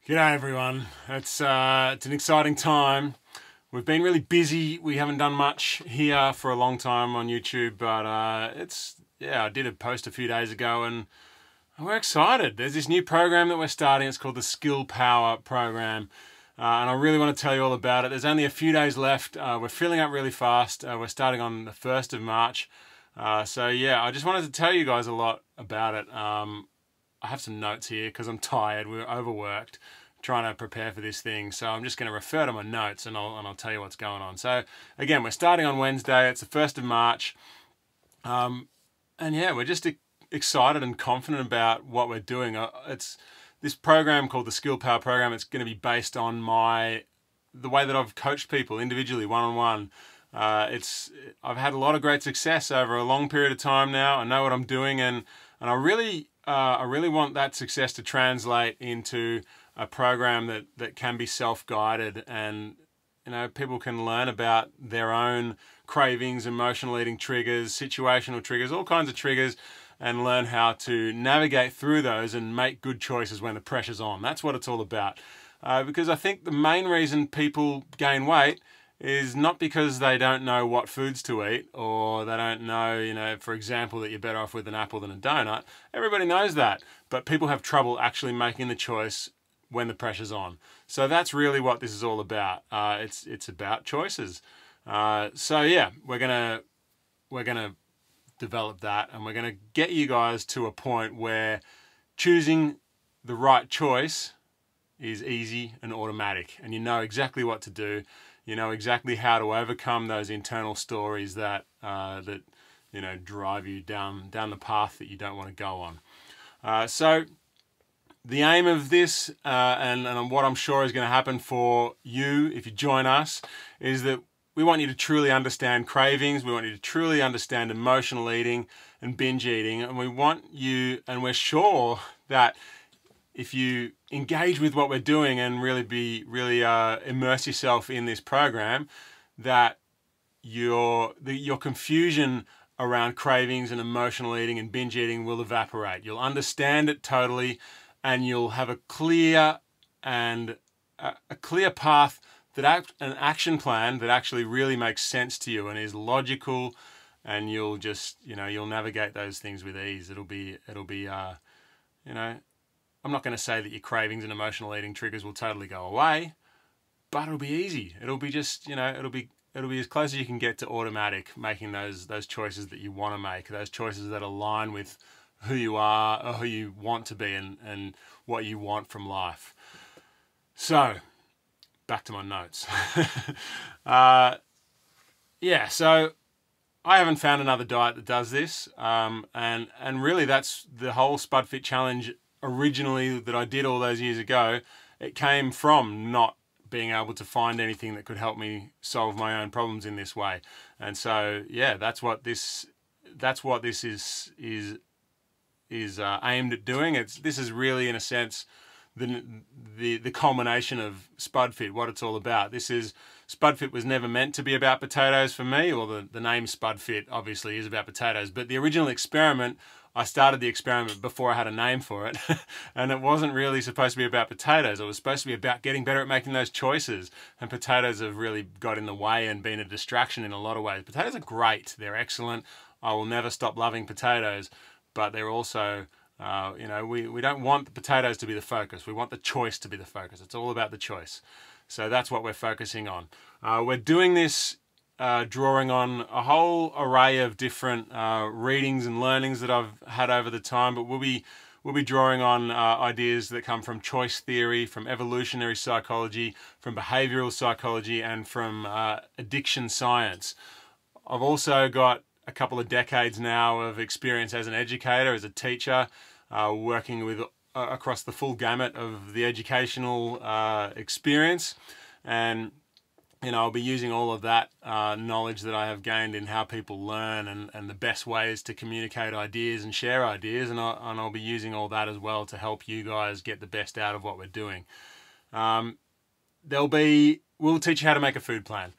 G'day everyone. It's an exciting time. We've been really busy. We haven't done much here for a long time on YouTube, but I did a post a few days ago and we're excited. There's this new program that we're starting. It's called the Skillpower Program. And I really want to tell you all about it. There's only a few days left. We're filling up really fast. We're starting on the 1st of March. I just wanted to tell you guys a lot about it. I have some notes here because I'm tired. We're overworked trying to prepare for this thing. So I'm just going to refer to my notes and I'll tell you what's going on. So again, we're starting on Wednesday. It's the 1st of March. We're just excited and confident about what we're doing. It's this program called the Skillpower Program. It's going to be based on the way that I've coached people individually, one-on-one. I've had a lot of great success over a long period of time now. I know what I'm doing, and I really want that success to translate into a program that can be self-guided, and people can learn about their own cravings, emotional eating triggers, situational triggers, all kinds of triggers, and learn how to navigate through those and make good choices when the pressure's on. That's what it's all about. Because I think the main reason people gain weight is not because they don't know what foods to eat, or they don't know, for example, that you're better off with an apple than a donut. Everybody knows that, but people have trouble actually making the choice when the pressure's on. So that's really what this is all about. It's about choices. We're gonna develop that, and we're gonna get you guys to a point where choosing the right choice is easy and automatic, and you know exactly what to do. You know exactly how to overcome those internal stories that drive you down the path that you don't want to go on. So the aim of this, and what I'm sure is going to happen for you if you join us, is that we want you to truly understand cravings. We want you to truly understand emotional eating and binge eating, and we're sure that if you engage with what we're doing and really immerse yourself in this program, that your confusion around cravings and emotional eating and binge eating will evaporate. You'll understand it totally, and you'll have a clear path, an action plan that actually really makes sense to you and is logical, and you'll just you'll navigate those things with ease. I'm not going to say that your cravings and emotional eating triggers will totally go away, but it'll be easy. It'll be just, it'll be as close as you can get to automatic, making those choices that you want to make, those choices that align with who you are or who you want to be and what you want from life. So, back to my notes. So I haven't found another diet that does this, and really that's the whole Spud Fit challenge originally that I did all those years ago. It came from not being able to find anything that could help me solve my own problems in this way. And so that's what this is aimed at doing. This is really, in a sense, the culmination of Spud Fit, what it's all about. Spud Fit was never meant to be about potatoes for me, or the name Spud Fit obviously is about potatoes, but the original experiment, I started the experiment before I had a name for it, and it wasn't really supposed to be about potatoes. It was supposed to be about getting better at making those choices, and potatoes have really got in the way and been a distraction in a lot of ways. Potatoes are great. They're excellent. I will never stop loving potatoes, but they're also, we don't want the potatoes to be the focus. We want the choice to be the focus. It's all about the choice. So that's what we're focusing on. We're doing this drawing on a whole array of different readings and learnings that I've had over the time, but we'll be drawing on ideas that come from choice theory, from evolutionary psychology, from behavioral psychology, and from addiction science. I've also got a couple of decades now of experience as an educator, as a teacher, working with across the full gamut of the educational experience, and I'll be using all of that knowledge that I have gained in how people learn and the best ways to communicate ideas and share ideas, and I'll be using all that as well to help you guys get the best out of what we're doing. We'll teach you how to make a food plan.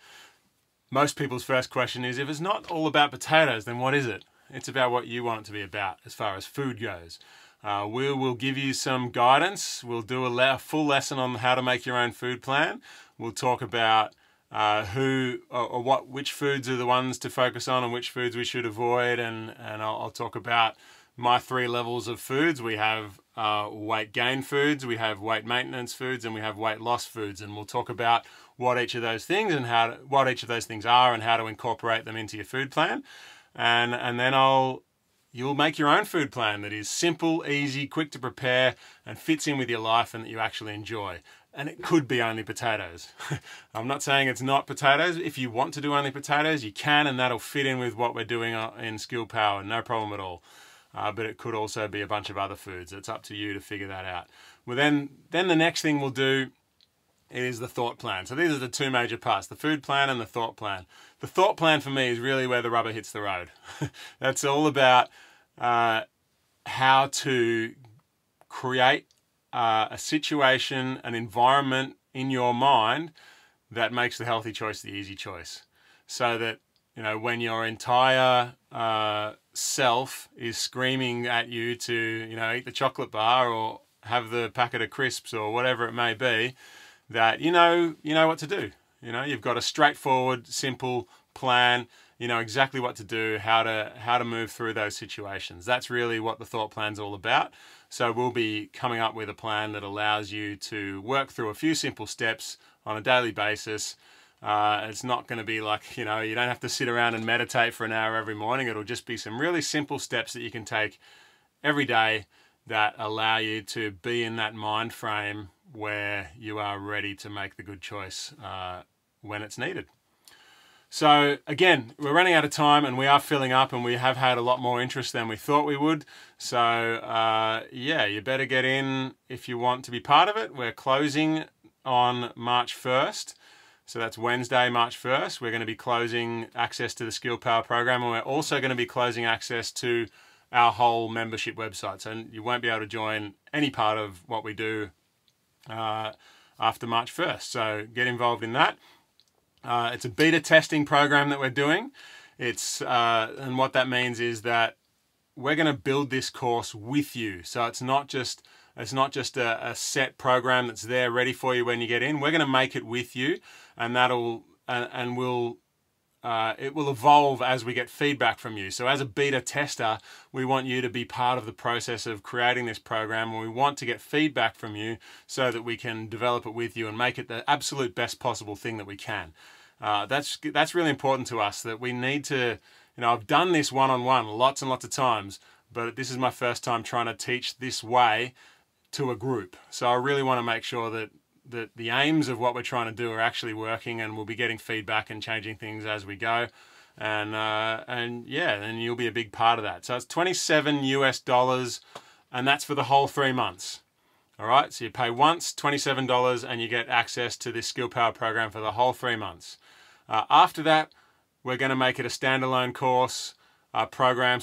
Most people's first question is, if it's not all about potatoes, then what is it? It's about what you want it to be about as far as food goes. We will give you some guidance. We'll do a full lesson on how to make your own food plan. We'll talk about which foods are the ones to focus on and which foods we should avoid, and I'll talk about my 3 levels of foods. We have weight gain foods, we have weight maintenance foods, and we have weight loss foods, and we'll talk about what each of those things what each of those things are and how to incorporate them into your food plan, and then you'll make your own food plan that is simple, easy, quick to prepare, and fits in with your life and that you actually enjoy. And it could be only potatoes. I'm not saying it's not potatoes. If you want to do only potatoes, you can, and that'll fit in with what we're doing in Skillpower, no problem at all. But it could also be a bunch of other foods. It's up to you to figure that out. Well, then the next thing we'll do is the thought plan. So these are the 2 major parts, the food plan and the thought plan. The thought plan for me is really where the rubber hits the road. That's all about how to create a situation, an environment in your mind that makes the healthy choice the easy choice. So that, when your entire self is screaming at you to, eat the chocolate bar or have the packet of crisps or whatever it may be, that you know what to do. You've got a straightforward, simple plan. You know exactly what to do, how to move through those situations. That's really what the thought plan's all about. So we'll be coming up with a plan that allows you to work through a few simple steps on a daily basis. It's not going to be like, you don't have to sit around and meditate for an hour every morning. It'll just be some really simple steps that you can take every day that allow you to be in that mind frame where you are ready to make the good choice when it's needed. So again, we're running out of time and we are filling up, and we have had a lot more interest than we thought we would. So yeah, you better get in if you want to be part of it. We're closing on March 1st. So that's Wednesday, March 1st. We're going to be closing access to the Skillpower program, and we're also going to be closing access to our whole membership website. So you won't be able to join any part of what we do after March 1st. So get involved in that. It's a beta testing program that we're doing. And what that means is that we're going to build this course with you. So it's not just a set program that's there ready for you when you get in. We're going to make it with you, and it will evolve as we get feedback from you. So as a beta tester, we want you to be part of the process of creating this program, and we want to get feedback from you so that we can develop it with you and make it the absolute best possible thing that we can. That's really important to us, that we need to, I've done this one-on-one lots and lots of times, but this is my first time trying to teach this way to a group. So I really want to make sure that the aims of what we're trying to do are actually working, and we'll be getting feedback and changing things as we go. And yeah, and you'll be a big part of that. So it's $27 US, and that's for the whole 3 months. All right, so you pay once, $27, and you get access to this Skillpower program for the whole 3 months. After that, we're going to make it a standalone course, program,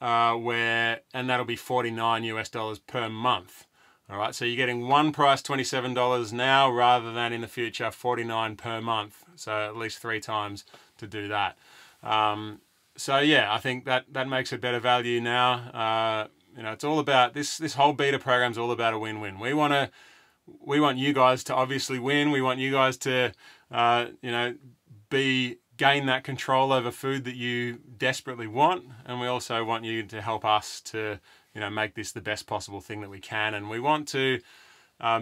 and that'll be $49 US per month. All right, so you're getting one price, $27 now, rather than in the future, $49 per month. So at least 3 times to do that. So yeah, I think that makes it better value now. It's all about this whole beta program is all about a win-win. We want you guys to obviously win. We want you guys to gain that control over food that you desperately want, and we also want you to help us to make this the best possible thing that we can. And we want to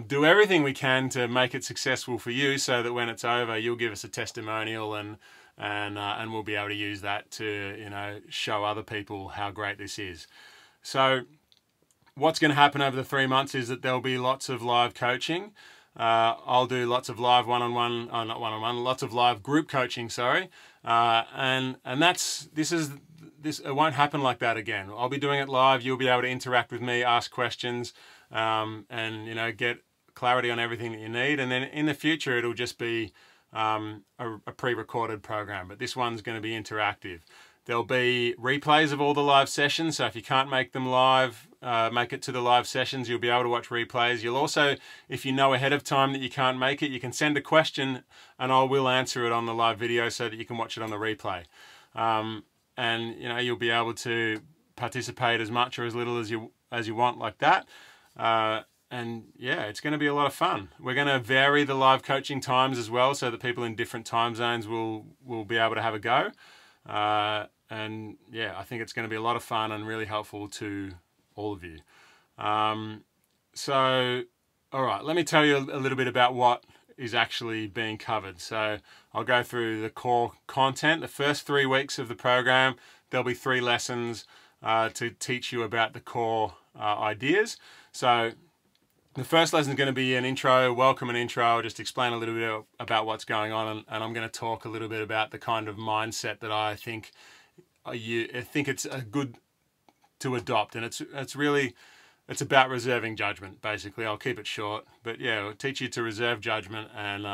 do everything we can to make it successful for you, so that when it's over, you'll give us a testimonial, and we'll be able to use that to show other people how great this is. So what's going to happen over the 3 months is that there'll be lots of live coaching. I'll do lots of live lots of live group coaching, and it won't happen like that again. I'll be doing it live. You'll be able to interact with me, ask questions, and get clarity on everything that you need. And then in the future, it'll just be a pre-recorded program, but this one's going to be interactive. There'll be replays of all the live sessions, so if you can't make them live, make it to the live sessions, you'll be able to watch replays. You'll also, if you know ahead of time that you can't make it, you can send a question and I will answer it on the live video so that you can watch it on the replay. And you'll be able to participate as much or as little as as you want like that. And yeah, it's going to be a lot of fun. We're going to vary the live coaching times as well, so that people in different time zones will be able to have a go. And yeah, I think it's going to be a lot of fun and really helpful to all of you. So, all right, let me tell you a little bit about what is actually being covered. So I'll go through the core content. The first 3 weeks of the program, there'll be 3 lessons to teach you about the core ideas. So the first lesson is going to be an intro, welcome and intro. I'll just explain a little bit about what's going on, and I'm going to talk a little bit about the kind of mindset that I think it's good to adopt, and it's about reserving judgment. Basically, I'll keep it short, but yeah, it'll teach you to reserve judgment and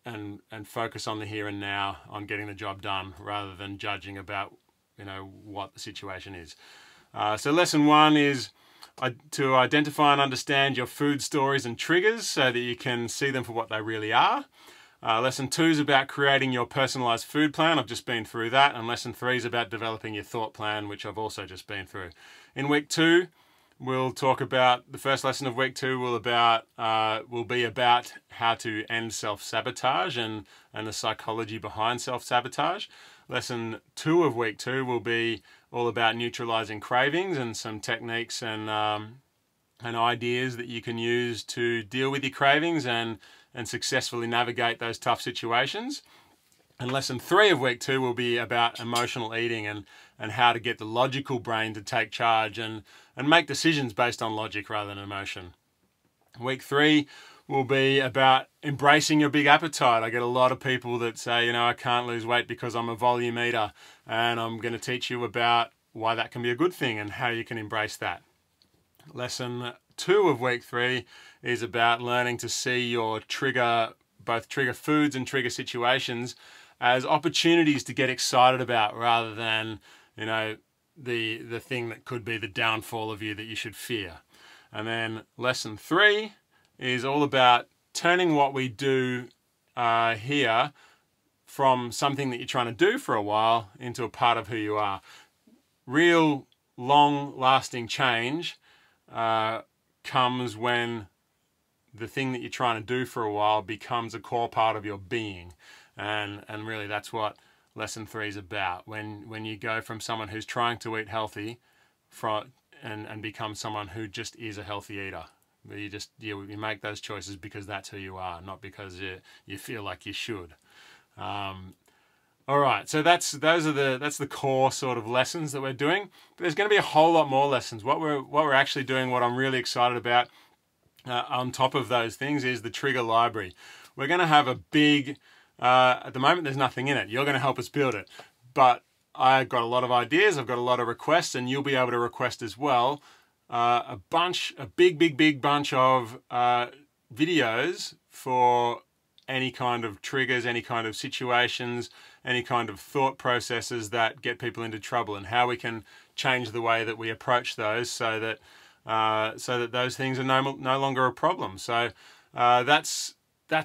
and focus on the here and now, on getting the job done, rather than judging about what the situation is. So lesson 1 is to identify and understand your food stories and triggers so that you can see them for what they really are. Lesson 2 is about creating your personalized food plan. I've just been through that. And lesson 3 is about developing your thought plan, which I've also just been through. In week 2, we'll talk about, the first lesson of week 2 will be about how to end self-sabotage and the psychology behind self-sabotage. Lesson 2 of week 2 will be all about neutralizing cravings and some techniques and ideas that you can use to deal with your cravings and successfully navigate those tough situations. And lesson 3 of week 2 will be about emotional eating and how to get the logical brain to take charge and make decisions based on logic rather than emotion. Week 3 will be about embracing your big appetite. I get a lot of people that say, I can't lose weight because I'm a volume eater, and I'm going to teach you about why that can be a good thing and how you can embrace that. Lesson 2 of week 3 is about learning to see your both trigger foods and trigger situations as opportunities to get excited about, rather than, the thing that could be the downfall of you that you should fear. And then lesson 3 is all about turning what we do here from something that you're trying to do for a while into a part of who you are. Real long-lasting change comes when the thing that you're trying to do for a while becomes a core part of your being. And really that's what lesson 3 is about. When you go from someone who's trying to eat healthy and become someone who just is a healthy eater. You make those choices because that's who you are, not because you feel like you should. All right, so that's the core sort of lessons that we're doing. But there's going to be a whole lot more lessons. What we're actually doing, what I'm really excited about, on top of those things, is the trigger library. We're going to have a big. At the moment, there's nothing in it. You're going to help us build it, but I've got a lot of ideas. I've got a lot of requests, and you'll be able to request as well. A big bunch of videos for any kind of triggers, any kind of situations, any kind of thought processes that get people into trouble, and how we can change the way that we approach those so that those things are no longer a problem. So that's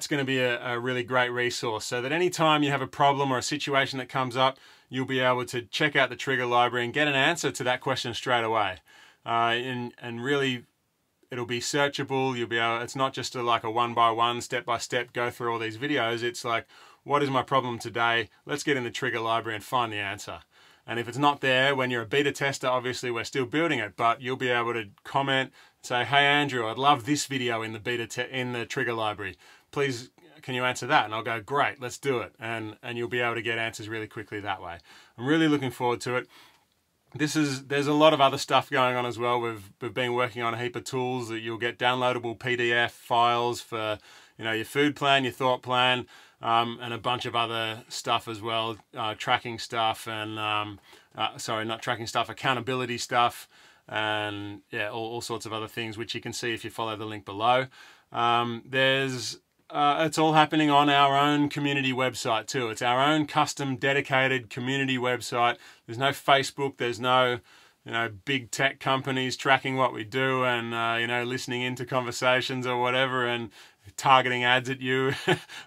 going to be a really great resource, so that anytime you have a problem or a situation that comes up, you'll be able to check out the trigger library and get an answer to that question straight away. And really, it'll be searchable. You'll be able. It's not just like a one-by-one, step-by-step go through all these videos. It's like, what is my problem today? Let's get in the trigger library and find the answer. And if it's not there, when you're a beta tester, obviously we're still building it, but you'll be able to comment, say, hey Andrew, I'd love this video in the trigger library. Please, can you answer that? And I'll go, great, let's do it. And you'll be able to get answers really quickly that way. I'm really looking forward to it. There's a lot of other stuff going on as well. We've been working on a heap of tools that you'll get downloadable PDF files for, your food plan, your thought plan, and a bunch of other stuff as well, tracking stuff and not tracking stuff, accountability stuff, and yeah, all sorts of other things which you can see if you follow the link below. It's all happening on our own community website too. It's our own custom dedicated community website. There's no Facebook, there's no big tech companies tracking what we do and listening into conversations or whatever and targeting ads at you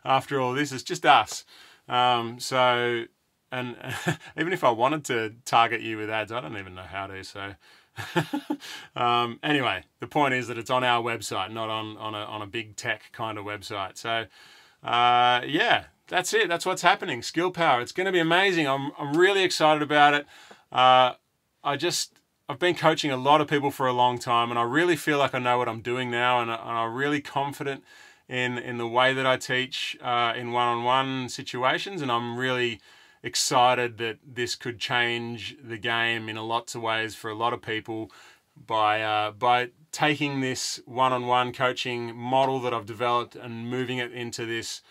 after all this. It's just us. And even if I wanted to target you with ads, I don't even know how to. So Anyway, the point is that it's on our website, not on a big tech kind of website. So yeah, that's it. That's what's happening. Skillpower. It's going to be amazing. I'm really excited about it. I've been coaching a lot of people for a long time, and I really feel like I know what I'm doing now, and I'm really confident in the way that I teach in one-on-one situations, and I'm really excited that this could change the game in lots of ways for a lot of people by taking this one-on-one coaching model that I've developed and moving it into this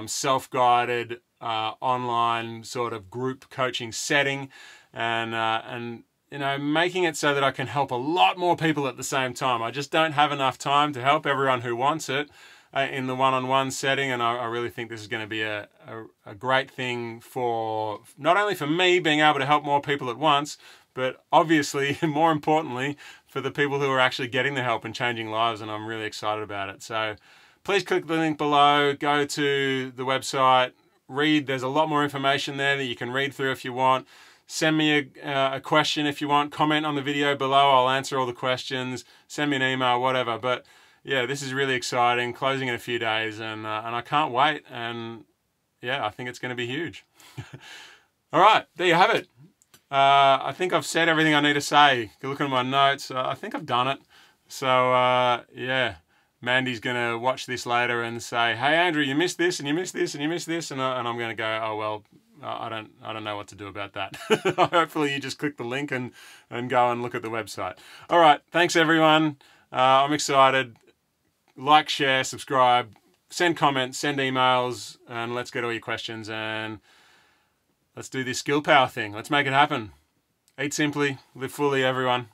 self-guided online sort of group coaching setting, and you know, making it so that I can help a lot more people at the same time. I just don't have enough time to help everyone who wants it in the one-on-one setting, and I really think this is going to be a great thing for not only for me being able to help more people at once, but obviously, more importantly, for the people who are actually getting the help and changing lives, and I'm really excited about it. So please click the link below, go to the website, read. There's a lot more information there that you can read through if you want. Send me a question if you want. Comment on the video below. I'll answer all the questions. Send me an email, whatever. But yeah, this is really exciting. Closing in a few days, and I can't wait. And yeah, I think it's going to be huge. All right, there you have it. I think I've said everything I need to say. Looking at my notes, I think I've done it. So yeah, Mandy's going to watch this later and say, "Hey Andrew, you missed this, and you missed this, and you missed this," and I'm going to go, "Oh well, I don't know what to do about that." Hopefully you just click the link and go and look at the website. All right, thanks everyone. I'm excited. Like, share, subscribe, send comments, send emails, and let's get all your questions, and let's do this Skillpower thing. Let's make it happen. Eat simply, live fully, everyone.